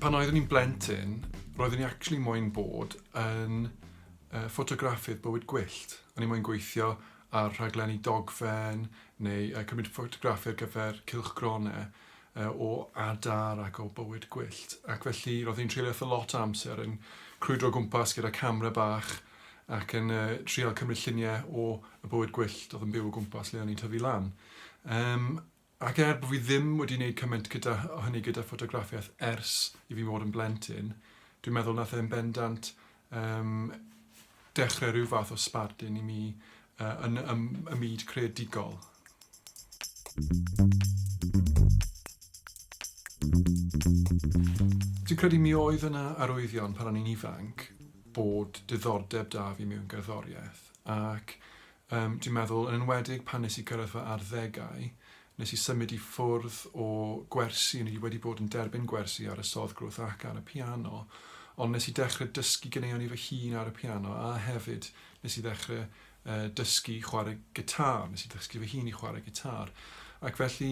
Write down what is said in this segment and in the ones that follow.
pan oeddwn ni'n blentyn, roeddwn ni actually moyn bod yn ffotograffydd bywyd gwyllt. O'n i moyn gweithio ar rhaglenni dogfen neu cymryd ffotograffi ar gyfer cylchgronau o adar ac o bywyd gwyllt. Ac felly roeddwn ni'n treulio eitha lot o amser yn crwydro gwmpas gyda camera bach ac yn trial cymryd lluniau o y bywyd gwyllt oedd yn byw o gwmpas le o'n i'n tyfu lan. Ac bod fi ddim wedi gwneud cymaint hynny gyda ffotograffiaeth ers i fi mod yn blentyn, dwi'n meddwl nath e'n bendant dechrau rhyw fath o sbardun i mi yn y myd creadigol. Dwi'n credu mi oedd yna arwyddion pan o'n i'n ifanc bod diddordeb da fi mewn gerddoriaeth. Ac dwi'n meddwl yn enwedig pan nes i gyrraedd fy arddegau, nes i symud i ffwrdd o gwersi, ni wedi bod yn derbyn gwersi ar y soddgrwth ac ar y piano, ond nes i dechrau dysgu ganeuon i fy hun ar y piano, a hefyd nes i dechrau dysgu chwarae gitar, nes i dysgu fy hun i chwarae gitar. Ac felly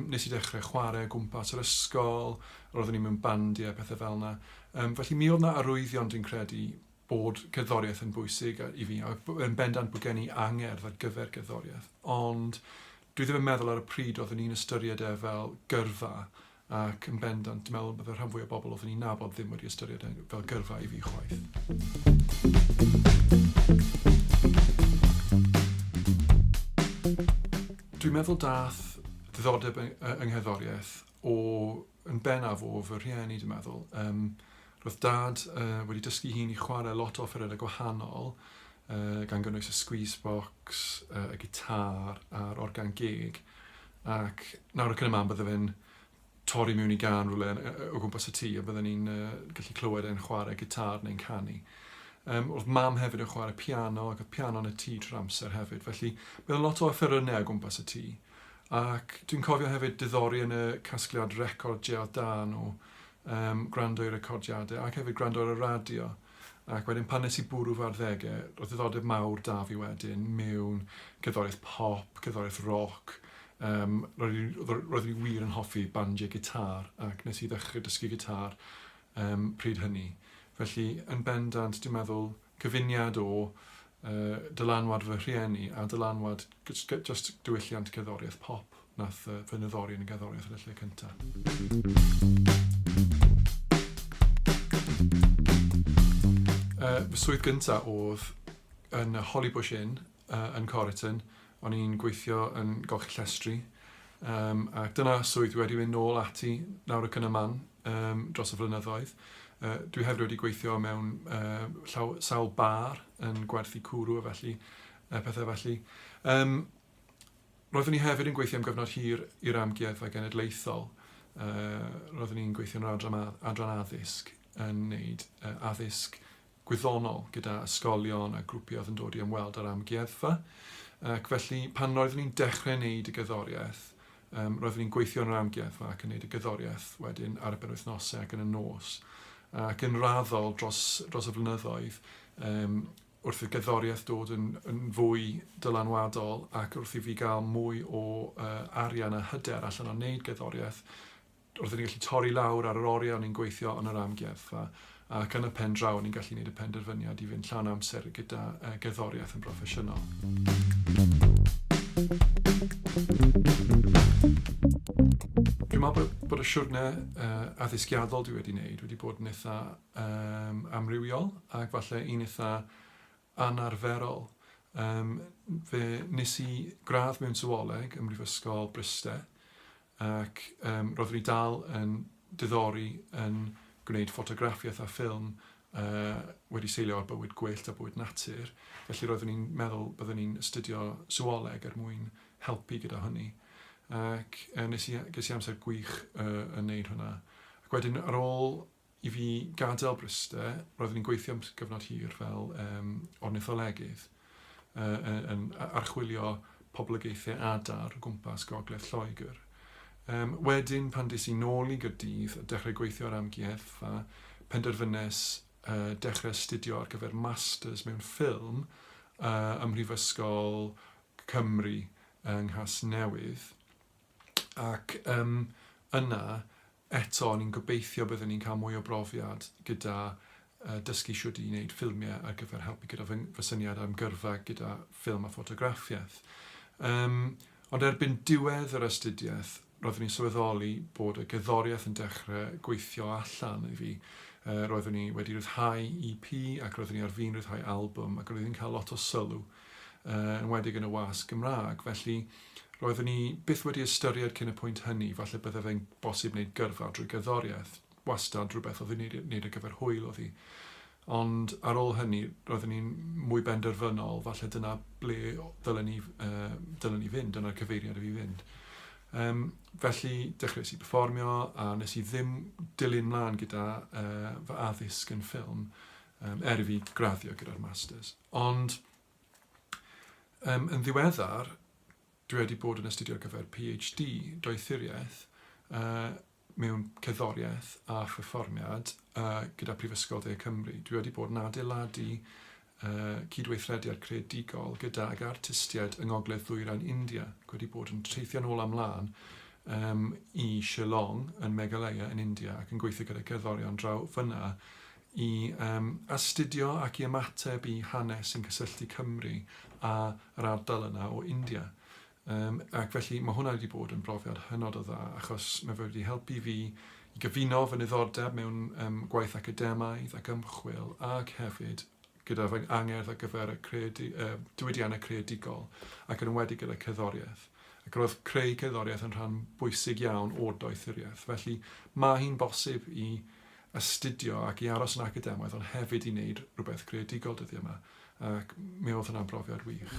nes i dechrau chwarae gwmpas yr ysgol, roeddwn i mewn bandiau, pethau fel yna. Felly mi oedd yna arwyddion dwi'n credu bod cerddoriaeth yn bwysig i fi, yn bendant bod gen i angerdd ar gyfer cerddoriaeth. Ond dwi ddim yn meddwl ar y pryd oeddwn i'n ystyried fel gyrfa, ac yn bendant, dwi'n meddwl bod y rhan fwy o bobl oeddwn i'n nabod ddim wedi ystyried fel gyrfa i fi chwaith. Dwi'n meddwl dath diddordeb yng ngherddoriaeth yn bennaf o fy rhieni, dwi'n meddwl. Roedd dad wedi dysgu hun i chwarae lot o offerynnau gwahanol, gan gynnwys y squeeze box, y gitar a'r organ gig. Ac nawr ac yn y man bydde fe'n torri mewn i gan rhywle o gwmpas y tŷ, a bydden ni'n gallu clywed e'n chwarae gitar neu'n canu. Oedd mam hefyd yn chwarae piano, ac oedd piano yn y tŷ trwy'r amser hefyd. Felly, bydd lot o offerynnau o gwmpas y tŷ. Ac dwi'n cofio hefyd diddori yn y casgliad recordiau dan o gwrando i'r recordiadau, ac hefyd gwrando ar y radio. Ac wedyn pan nes i bwrw fy arddegau, roedd diddordeb mawr da fi wedyn mewn cerddoriaeth pop, cerddoriaeth rock. Roedd i wir yn hoffi bandiau gitar, ac nes i ddechrau dysgu gitar pryd hynny. Felly, yn bendant, dwi'n meddwl, cyfuniad o dylanwad fy rhieni a dylanwad just diwylliant cerddoriaeth pop nath fy nyddori yn y gerddoriaeth yn y lle cyntaf. Fy swydd gyntaf oedd yn Hollybush Inn yn Corriton. O'n i'n gweithio yn golchi llestri. Ac dyna swydd wedi mynd nôl ati nawr ac yn y man dros y flynyddoedd. Dwi hefyd wedi gweithio mewn sawl bar yn gwerthu cwrw felly, pethau felly. Roeddwn i hefyd yn gweithio am gyfnod hir i'r amgueddfa genedlaethol. Roeddwn i'n gweithio yn adran addysg yn wneud addysg gwyddonol gyda ysgolion a grwpiau oedd yn dod i ymweld ar amgueddfa. Ac felly, pan roeddwn ni'n dechrau wneud y gerddoriaeth, roeddwn ni'n gweithio yn yr amgueddfa ac yn wneud y gerddoriaeth wedyn ar y benwythnosau ac yn y nos. Ac yn raddol dros y flynyddoedd, wrth y gerddoriaeth dod yn fwy dylanwadol ac wrth i fi gael mwy o arian a hyder allan o wneud gerddoriaeth, roeddwn ni'n gallu torri lawr ar yr oriau o'n i'n gweithio yn yr amgueddfa, ac yn y pen draw ni'n gallu gwneud y penderfyniad i fynd llawn amser gyda gerddoriaeth yn proffesiynol. Dwi'n meddwl bod y siwrne addysgiadol dwi wedi wneud wedi bod yn eitha amrywiol ac falle un eitha anarferol. Nes i gradd mewn sywioleg ym Mhrifysgol Bryste ac roeddwn i dal yn diddori yn gwneud ffotograffiaeth a ffilm wedi seilio ar bywyd gwyllt a bywyd natur. Felly roeddwn i'n meddwl byddwn ni'n astudio sywioleg mwyn helpu gyda hynny. Ac ges i amser gwych yn wneud hwnna. Ac wedyn ar ôl i fi gadael Bryste, roeddwn i'n gweithio am gyfnod hir fel ornitholegydd yn archwilio poblogaethau adar o gwmpas Gogledd Lloegr. Wedyn, pan des i nôl i Gaerdydd, dechrau gweithio ar amgueddfa, penderfynnes dechrau astudio ar gyfer masters mewn ffilm ym Mhrifysgol Cymru yng Nghasnewydd. Ac yna, eto, ni'n gobeithio byddwn ni'n cael mwy o brofiad gyda dysgu siwr i wneud ffilmiau ar gyfer helpu gyda fy syniad am gyrfa gyda ffilm a ffotograffiaeth. Ond erbyn diwedd yr astudiaeth, roeddwn ni'n sylweddoli bod y gerddoriaeth yn dechrau gweithio allan i fi. Roeddwn ni wedi rhyddhau EP ac roeddwn ni ar fi'n rhyddhau albwm ac roeddwn ni'n cael lot o sylw yn wedig yn y wasg Gymraeg. Felly roeddwn ni byth wedi ystyried cyn y pwynt hynny, falle byddai fe'n bosib wneud gyrfa drwy gerddoriaeth, wastad rhywbeth oedd wneud ar gyfer hwyl oedd hi. Ond ar ôl hynny, roeddwn ni'n mwy benderfynol, falle dyna ble dylen ni fynd, dyna'r cyfeiriad i fi fynd. Felly dechreuais i perfformio a nes i ddim dilyn mlaen gyda fy addysg yn ffilm i fi graddio gyda'r masters. Ond yn ddiweddar, dwi wedi bod yn astudio ar gyfer PhD doethuriaeth mewn cerddoriaeth a pherfformiad gyda Prifysgol De Cymru. Dwi wedi bod yn adeiladu cydweithrediad creadigol gydag artistiaid yng Ngogledd Ddwyrain India. Wedi bod yn teithio nôl amlaen i Shillong yn Meghalaya yn India ac yn gweithio gyda cerddorion draw fyna i astudio ac i ymateb i hanes sy'n cysylltu Cymru a yr ardal yna o India. Ac felly mae hwnna wedi bod yn brofiad hynod o dda achos mae fe wedi helpu fi i gyfuno fy niddordeb mewn gwaith academaidd ac ymchwil ac hefyd gyda fy angerdd ar gyfer y diwydiannau creadigol ac yn enwedig gyda cerddoriaeth. Ac roedd creu cerddoriaeth yn rhan bwysig iawn o'r doethuriaeth. Felly mae hi'n bosib i astudio ac i aros yn academaidd ond hefyd i wneud rhywbeth creadigol dyddiau yma. Ac mi oedd hwnna'n brofiad wych.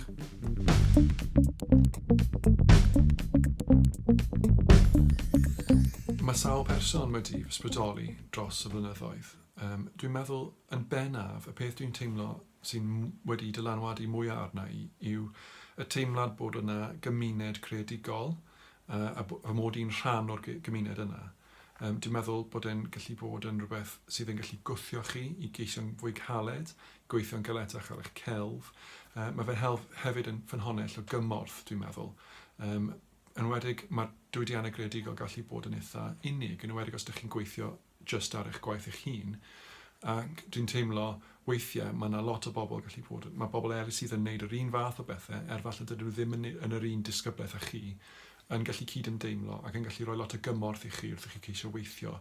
Mae sawl person wedi ysbrydoli dros y blynyddoedd. Dwi'n meddwl yn bennaf, y peth dwi'n teimlo sy'n wedi dylanwadu mwy arna yw y teimlad bod yna gymuned creadigol a mod i'n rhan o'r gymuned yna. Dwi'n meddwl bod e'n gallu bod yn rhywbeth sydd yn gallu gwthio chi i geisio'n fwy caled, gweithio'n galetach ar eich celf. Mae fe'n hefyd yn ffynhonnell o gymorth, dwi'n meddwl. Yn wedig, mae'r diwydiannau creadigol gallu bod yn eitha unig, yn wedig os ydych chi'n gweithio just ar eich gwaith eich hun. Ac dwi'n teimlo weithiau mae yna lot o bobl gallu bod. Mae bobl eraill sydd yn gwneud yr un fath o bethau, falle dydyn nhw ddim yn yr un disgyblaeth â chi, yn gallu cydymdeimlo ac yn gallu rhoi lot o gymorth i chi wrth i chi ceisio weithio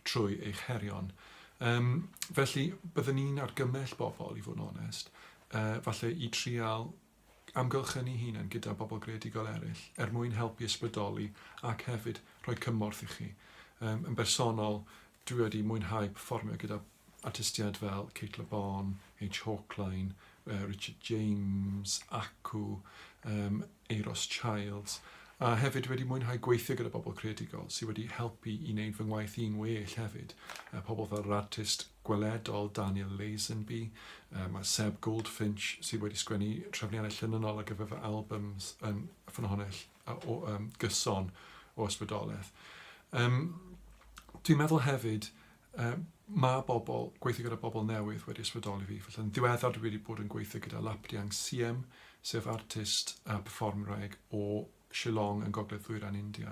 trwy eich herion. Felly byddwn ni'n argymell bobl, i fod yn onest, falle i trial amgylchynu hunain gyda bobl greadigol eraill mwyn helpu ysbrydoli ac hefyd rhoi cymorth i chi. Yn bersonol, dwi wedi mwynhau perfformio gyda artistiaid fel Kate LeBon, H. Hawkline, Richard James, Acw, Euros Childs, a hefyd wedi mwynhau gweithio gyda bobl creadigol sydd wedi helpu i wneud fy ngwaith i'n well hefyd. Pobl fel yr artist gweledol Daniel Lazenby, mae Seb Goldfinch sydd wedi sgwennu trefniannau llynynol ar gyfer fy albums yn ffynhonnell gyson o ysbrydoliaeth. Dwi'n meddwl hefyd, mae bobl, gweithio gyda bobl newydd wedi ysbrydoli fi. Felly yn ddiweddar dwi wedi bod yn gweithio gyda Lapdiang Siem, sef artist a perfformwraig o Shillong yn Gogledd Ddwyrain India,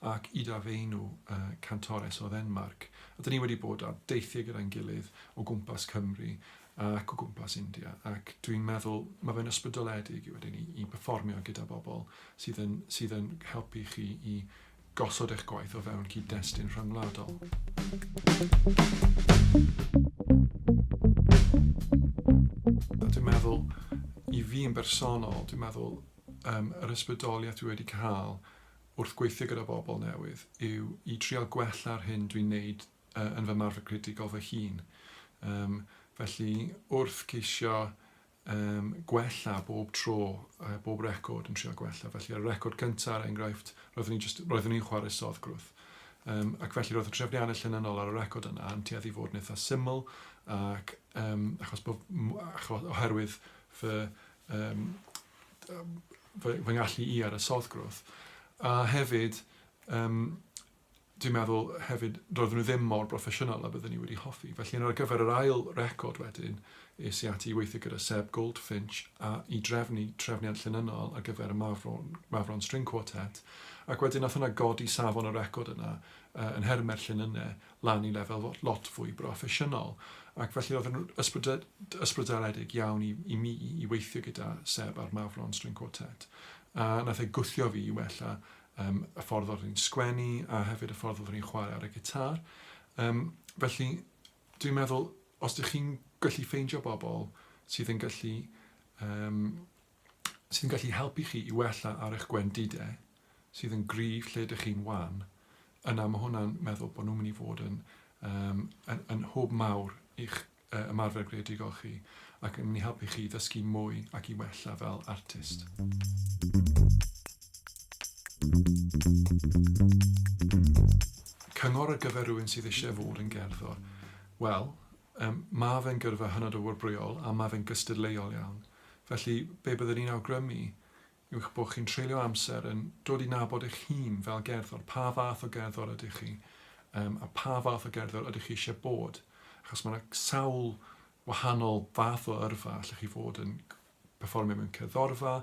ac Ida Feinw, cantores o Ddenmarc. A dyn ni wedi bod ar deithiau gyda'n gilydd o gwmpas Cymru ac o gwmpas India. Ac dwi'n meddwl mae fe'n ysbrydoledig wedyn i perfformio gyda bobl sydd yn helpu chi i gosod eich gwaith o fewn cyd-destun rhyngwladol. Dwi'n meddwl, i fi yn bersonol, dwi'n meddwl yr ysbrydoliaeth dwi wedi cael wrth gweithio gyda bobl newydd yw i trial gwella'r hyn dwi'n neud yn fy marfer creadigol fy hun. Felly, wrth ceisio gwella bob tro, bob record yn trial gwella. Felly, ar y record cyntaf, enghraifft, roeddwn ni'n chwarae soddgrwth. Ac felly roedd y trefniannau llynynol ar y record yna yn tueddu i fod yn eitha syml, ac oherwydd fy ngallu i ar y soddgrwth. A hefyd, dwi'n meddwl hefyd, roedden nhw ddim mor broffesiynol a byddwn ni wedi hoffi. Felly, ar gyfer yr ail record wedyn, es i ati i weithio gyda Seb Goldfinch a i drefnu trefniad llynynol ar gyfer y Mafron String Quartet. Ac wedyn nath hwnna godi safon y record yna yn hermerllyn yna lan I lefel lot fwy proffesiynol. Ac felly oedd yn ysbrydoledig iawn I mi I weithio gyda Seb a'r Mawfron String Quartet. A nath e gwthio fi I wella y ffordd o'r ni'n sgwennu a hefyd y ffordd o'r ni'n chwarae ar y gitar. Felly, dwi'n meddwl, os ydych chi'n gallu ffeindio bobl sydd yn gallu helpu chi I wella ar eich gwendidau, sydd yn gryf lle ydych chi'n wan, yna mae hwnna'n meddwl bod nhw'n mynd I fod yn hwb mawr i'ch ymarfer greadigol chi ac yn mynd I helpu chi ddysgu mwy ac I wella fel artist. Cyngor ar gyfer rhywun sydd eisiau fod yn gerddor. Wel, mae fe'n gyrfa hynod o wrbrwyol a mae fe'n gystadleuol iawn. Felly, be byddwn ni'n awgrymu yw eich bod chi'n treulio amser yn dod I nabod eich hun fel gerddor. Pa fath o gerddor ydych chi? A pa fath o gerddor ydych chi eisiau bod? Achos mae yna sawl wahanol fath o yrfa allech chi fod yn perfformio mewn cerddorfa,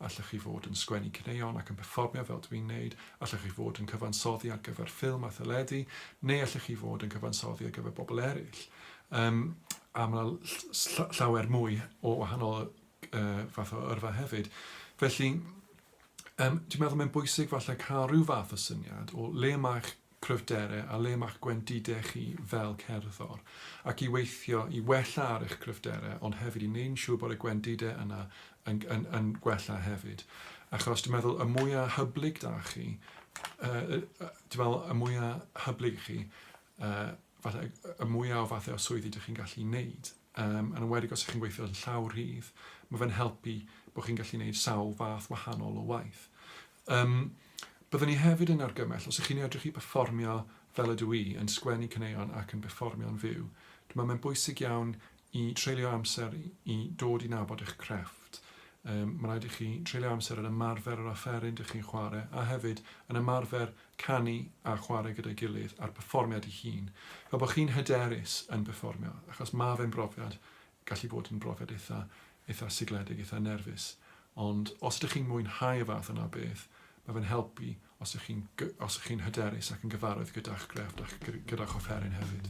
allech chi fod yn sgwennu caneuon ac yn perfformio fel dwi'n neud, allech chi fod yn cyfansoddi ar gyfer ffilm a theledu, neu allech chi fod yn cyfansoddi ar gyfer bobl eraill. A mae llawer mwy o wahanol fath o yrfa hefyd. Felly, dwi'n meddwl mae'n bwysig falle cael rhyw fath o syniad o le mae'ch cryfderau a le mae'ch gwendidau chi fel cerddor ac I weithio I wella ar eich cryfderau ond hefyd I wneud yn siŵr bod y gwendidau yna yn gwella hefyd. Achos dwi'n meddwl y mwyaf hyblyg da chi, dwi'n meddwl y mwyaf hyblyg chi, y mwyaf o fathau o swyddi ydych chi'n gallu wneud. Yn enwedig os ydych chi'n gweithio yn llawrydd, mae fe'n helpu bod chi'n gallu wneud sawl fath wahanol o waith. Byddwn ni hefyd yn argymell, os ydych chi'n edrych I perfformio fel ydw I, yn sgwennu caneuon ac yn perfformio'n fyw, dwi'n meddwl mae'n bwysig iawn I treulio amser I dod I nabod eich crefft. Mae'n rhaid I chi treulio amser yn ymarfer yr offeryn ydych chi'n chwarae, a hefyd yn ymarfer canu a chwarae gyda'i gilydd a'r perfformiad I hun. Fel bod chi'n hyderus yn perfformio, achos mae fe'n brofiad, gallu bod yn brofiad eitha sigledig, eitha nerfus. Ond os ydych chi'n mwynhau y fath yna beth, mae fe'n helpu os ydych chi'n hyderus ac yn gyfarwydd gyda'ch grefft ac gyda'ch offeryn hefyd.